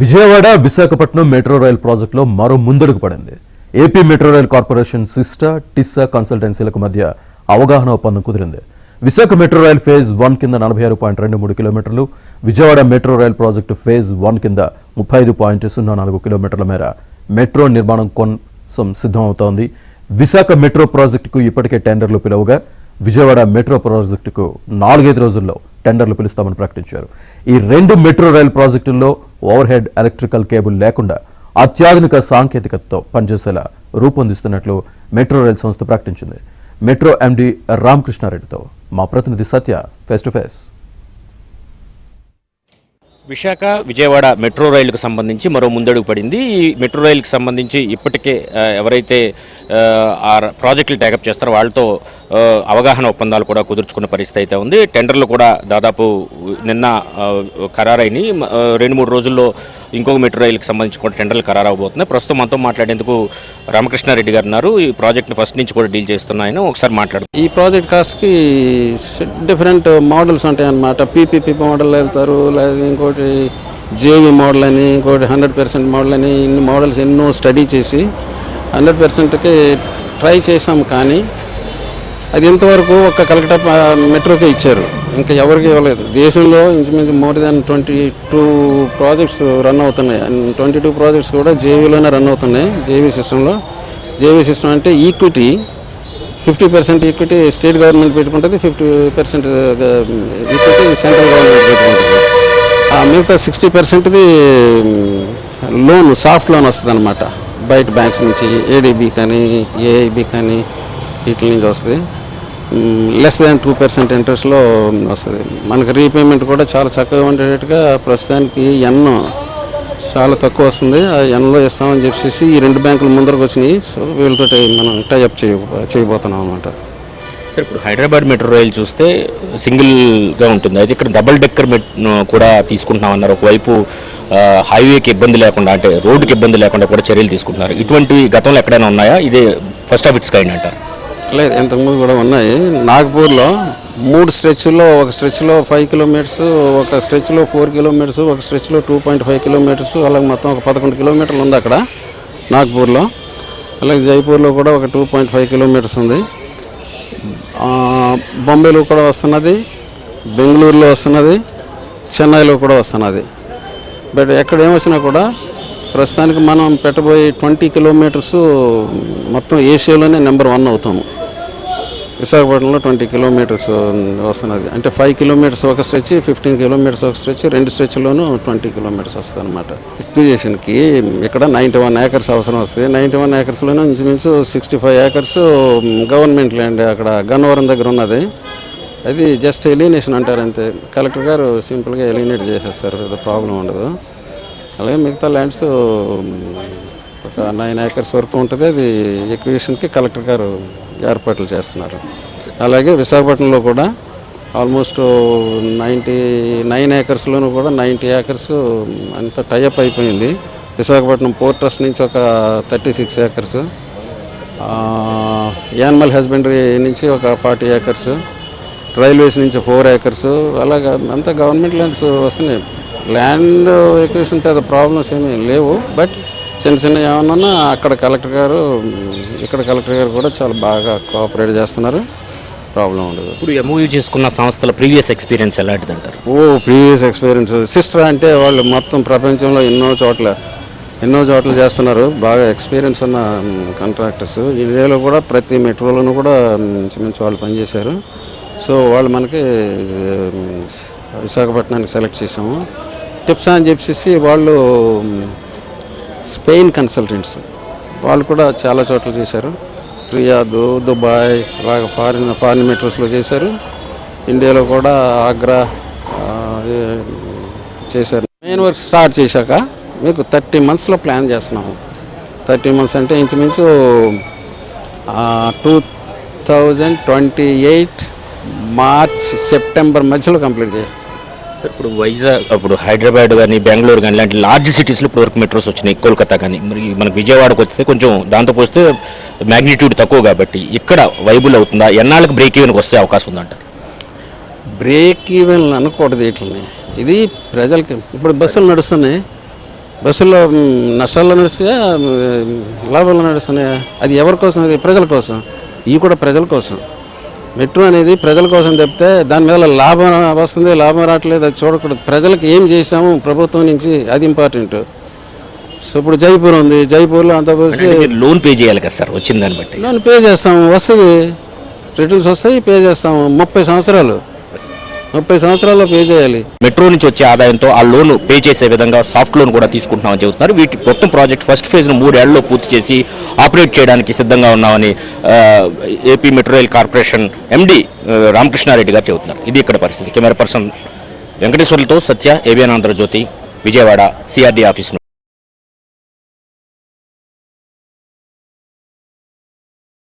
Vijayawada Visakhapatnam metro rail ప్రాజెక్టులో మరో ముందడుగు పడింది. AP metro rail corporation Sista Tissa కన్సల్టెన్సీలకు మధ్య అవగాహన ఒప్పందం కుదిరింది. విశాఖ మెట్రో రైల్ ఫేజ్ 1 కింద 46.23 కిలోమీటర్లు, Vijayawada metro rail project phase 1 కింద 35.04 కిలోమీటర్ల మేర మెట్రో నిర్మాణం కోసం సిద్ధమవుతోంది. విశాఖ మెట్రో ప్రాజెక్టుకు ఇప్పటికే టెండర్లు పిలువగా విజయవాడ మెట్రో ప్రాజెక్టుకు 4-5 రోజుల్లో టెండర్లు పిలుస్తామని ప్రకటించారు. ఈ రెండు మెట్రో రైల్ ప్రాజెక్టుల్లో ఓవర్ హెడ్ ఎలక్ట్రికల్ కేబుల్ లేకుండా అత్యాధునిక సాంకేతికతతో పనిచేసేలా రూపొందిస్తున్నట్లు మెట్రో రైల్ సంస్థ ప్రకటించింది. మెట్రో ఎండీ రామకృష్ణారెడ్డితో మా ప్రతినిధి Satya face to face. Visakha Vijayawada metro రైలుకు సంబంధించి మరో ముందడుగు పడింది. ఈ మెట్రో రైలుకు సంబంధించి ఇప్పటికే ఎవరైతే ఆ ప్రాజెక్టులు టేకప్ చేస్తారో వాళ్ళతో అవగాహన ఒప్పందాలు కూడా కుదుర్చుకున్న పరిస్థితి అయితే ఉంది. టెండర్లు కూడా దాదాపు నిన్న ఖరారైన 2-3 రోజుల్లో ఇంకొక మెట్రో రైలుకి సంబంధించి కూడా టెండర్లు ఖరారవబోతున్నాయి. ప్రస్తుతం మనతో మాట్లాడేందుకు రామకృష్ణారెడ్డి గారు ఉన్నారు. ఈ ప్రాజెక్ట్ని ఫస్ట్ నుంచి కూడా డీల్ చేస్తున్నాయని ఒకసారి మాట్లాడుతారు. ఈ ప్రాజెక్ట్ కాస్ట్కి డిఫరెంట్ మోడల్స్ ఉంటాయి అన్నమాట. పీపీపీ మోడల్ వెళ్తారు, లేదా ఇంకోటి జేవీ మోడల్ అని, ఇంకోటి 100% మోడల్ అని, ఇన్ని మోడల్స్ ఎన్నో స్టడీ చేసి 100%కి ట్రై చేసాం. కానీ అది ఇంతవరకు ఒక కలకటా మెట్రోకే ఇచ్చారు, ఇంకా ఎవరికి ఇవ్వలేదు. దేశంలో ఇంచుమించు మోర్ దాన్ 22 ప్రాజెక్ట్స్ రన్ అవుతున్నాయి. 22 ప్రాజెక్ట్స్ కూడా జేవీలోనే రన్ అవుతున్నాయి. జేవీ సిస్టంలో, జేవీ సిస్టమ్ అంటే ఈక్విటీ 50% ఈక్విటీ స్టేట్ గవర్నమెంట్ పెట్టుకుంటుంది, 50% ఈక్విటీ సెంట్రల్ గవర్నమెంట్ పెట్టుకుంటుంది. మిగతా 60%ది లోన్, సాఫ్ట్ లోన్ వస్తుంది అనమాట. బయట బ్యాంక్స్ నుంచి ఏడీబీ కానీ ఏఐబీ కానీ వీటి నుంచి వస్తుంది. లెస్ దాన్ 2% ఇంట్రెస్ట్లో వస్తుంది. మనకు రీపేమెంట్ కూడా చాలా చక్కగా ఉండేటట్టుగా ప్రస్తుతానికి ఎన్నో చాలా తక్కువ వస్తుంది. ఆ ఎన్లో ఇస్తామని చెప్పేసి ఈ 2 బ్యాంకులు ముందరకు వచ్చినాయి. సో వీళ్ళతో మనం టైఅప్ చేయబోతున్నాం అనమాట. సార్, ఇప్పుడు హైదరాబాద్ మెట్రో రైలు చూస్తే సింగిల్గా ఉంటుంది, అయితే ఇక్కడ డబుల్ డెక్కర్ కూడా తీసుకుంటున్నామన్నారు. ఒకవైపు హైవేకి ఇబ్బంది లేకుండా, అంటే రోడ్డుకి ఇబ్బంది లేకుండా కూడా చర్యలు తీసుకుంటున్నారు. ఇటువంటివి గతంలో ఎక్కడైనా ఉన్నాయా? ఇదే ఫస్ట్ ఆఫ్ ఇట్స్ కైండ్ అంటారు? లేదు, ఇంతకుముందు కూడా ఉన్నాయి. నాగపూర్లో 3 స్ట్రెచ్లో, ఒక స్ట్రెచ్లో 5 కిలోమీటర్స్, ఒక స్ట్రెచ్లో 4 కిలోమీటర్స్, ఒక స్ట్రెచ్లో 2.5 కిలోమీటర్స్, అలాగే మొత్తం ఒక 11 కిలోమీటర్లు ఉంది అక్కడ నాగపూర్లో. అలాగే జైపూర్లో కూడా ఒక 2.5 కిలోమీటర్స్ ఉంది. బొంబాయిలో కూడా వస్తున్నది, బెంగళూరులో వస్తున్నది, చెన్నైలో కూడా వస్తున్నది. బట్ ఎక్కడ ఏమొచ్చినా కూడా ప్రస్తుతానికి మనం పెట్టబోయే 20 కిలోమీటర్స్ మొత్తం ఏషియాలోనే నెంబర్ 1 అవుతాము. విశాఖపట్నంలో 20 కిలోమీటర్స్ వస్తున్నది. అంటే 5 కిలోమీటర్స్ ఒక స్ట్రెచ్, 15 కిలోమీటర్స్ ఒక స్ట్రెచ్, 2 స్ట్రెచ్లోనూ 20 కిలోమీటర్స్ వస్తుంది అనమాట. ఎక్విజిషన్కి ఇక్కడ 91 ఏకర్స్ అవసరం వస్తుంది. 91 ఏకర్స్లోనూ ఇంచుమించు 65 ఏకర్స్ గవర్నమెంట్ ల్యాండ్ అక్కడ గన్నవరం దగ్గర ఉన్నది. అది జస్ట్ ఎలినేషన్ అంటారు అంతే. కలెక్టర్ గారు సింపుల్గా ఎలినేట్ చేసేస్తారు, ప్రాబ్లం ఉండదు. అలాగే మిగతా ల్యాండ్స్ ఒక 9 ఏకర్స్ వరకు ఉంటుంది. అది ఎక్విజిషన్కి కలెక్టర్ గారు ఏర్పాట్లు చేస్తున్నారు. అలాగే విశాఖపట్నంలో కూడా ఆల్మోస్ట్ 99 ఏకర్స్లోనూ కూడా 90 ఏకర్స్ అంతా టైఅప్ అయిపోయింది. విశాఖపట్నం పోర్ట్ ట్రస్ట్ నుంచి ఒక 36 ఏకర్స్, యానిమల్ హస్బెండరీ నుంచి ఒక 40 ఏకర్స్, రైల్వేస్ నుంచి 4 ఏకర్స్, అలాగా అంతా గవర్నమెంట్ ల్యాండ్స్ వస్తున్నాయి. ల్యాండ్ ఎక్విజిషన్ పెద్ద ప్రాబ్లమ్స్ ఏమీ లేవు. బట్ చిన్న ఏమన్నా అక్కడ కలెక్టర్ గారు, ఇక్కడ కలెక్టర్ గారు కూడా చాలా బాగా కోఆపరేట్ చేస్తున్నారు, ప్రాబ్లం ఉండదు. ఇప్పుడు ఎంఓయూ చేసుకున్న సంస్థల ప్రీవియస్ ఎక్స్పీరియన్స్ ఎలాంటిది అంటారు? ప్రీవియస్ ఎక్స్పీరియన్స్ సిస్టర్ అంటే వాళ్ళు మొత్తం ప్రపంచంలో ఎన్నో చోట్ల చేస్తున్నారు. బాగా ఎక్స్పీరియన్స్ ఉన్న కాంట్రాక్టర్స్. ఇండియాలో కూడా ప్రతి మెట్రోలోనూ కూడా మంచి వాళ్ళు పనిచేశారు. సో వాళ్ళు మనకి విశాఖపట్నానికి సెలెక్ట్ చేసాము. టిప్స్ అని చెప్పేసి వాళ్ళు స్పెయిన్ కన్సల్టెంట్స్, వాళ్ళు కూడా చాలా చోట్ల చేశారు. రియాద్, దుబాయ్, అలాగే ఫారిన్ మెట్రోస్లో చేశారు. ఇండియాలో కూడా ఆగ్రా చేశారు. మెయిన్ వర్క్ స్టార్ట్ చేశాక మీకు 30 మంత్స్లో ప్లాన్ చేస్తున్నాము. 30 మంత్స్ అంటే ఇంచుమించు 2028 మార్చ్ సెప్టెంబర్ మధ్యలో కంప్లీట్ చేస్తాం. సార్, ఇప్పుడు వైజాగ్, ఇప్పుడు హైదరాబాద్ కానీ బెంగళూరు కానీ ఇలాంటి లార్జ్ సిటీస్లో ఇప్పుడు వరకు మెట్రోస్ వచ్చినాయి, కోల్కతా కానీ. మరి మనకు విజయవాడకు వస్తే కొంచెం దాంతో పోస్తే మ్యాగ్నిట్యూడ్ తక్కువ కాబట్టి ఇక్కడ వైబుల్ అవుతుందా? ఎన్నాళ్ళకి బ్రేక్ ఈవెన్కి వస్తే అవకాశం ఉందంటారు? బ్రేక్ ఈవెన్ అనకూడదు వీటిని. ఇది ప్రజలకి ఇప్పుడు బస్సులు నడుస్తున్నాయి, బస్సుల్లో నష్టాల్లో నడుస్తాయా లాభాల్లో నడుస్తున్నాయా? అది ఎవరి కోసం? అది ప్రజల కోసం. ఇవి కూడా ప్రజల కోసం. మెట్రో అనేది ప్రజల కోసం తప్పితే దాని మీద లాభం వస్తుంది, లాభం రావట్లేదు అది చూడకూడదు. ప్రజలకు ఏం చేసాము ప్రభుత్వం నుంచి, అది ఇంపార్టెంట్. సో ఇప్పుడు జైపూర్ ఉంది, జైపూర్లో అంత పోసి లోన్ పే చేయాలి కదా సార్, వచ్చిన దాన్ని బట్టి లోన్ పే చేస్తాము, వస్తుంది, రిటర్న్స్ వస్తాయి, పే చేస్తాము. 30 సంవత్సరాల్లో పే చేయాలి. మెట్రో నుంచి వచ్చే ఆదాయంతో ఆ లోన్ పే చేసే విధంగా సాఫ్ట్ లోన్ కూడా తీసుకుంటున్నామని చెబుతున్నారు. వీటి మొత్తం ప్రాజెక్ట్ ఫస్ట్ ఫేజ్ను 3 ఏళ్లలో పూర్తి చేసి ఆపరేట్ చేయడానికి సిద్ధంగా ఉన్నామని AP metro rail corporation MD Ramakrishna Reddy గారు చెబుతున్నారు. ఇది ఇక్కడ పరిస్థితి. కెమెరా పర్సన్ వెంకటేశ్వర్లతో Satya, ABN Andhra Jyothi, Vijayawada, CRD office.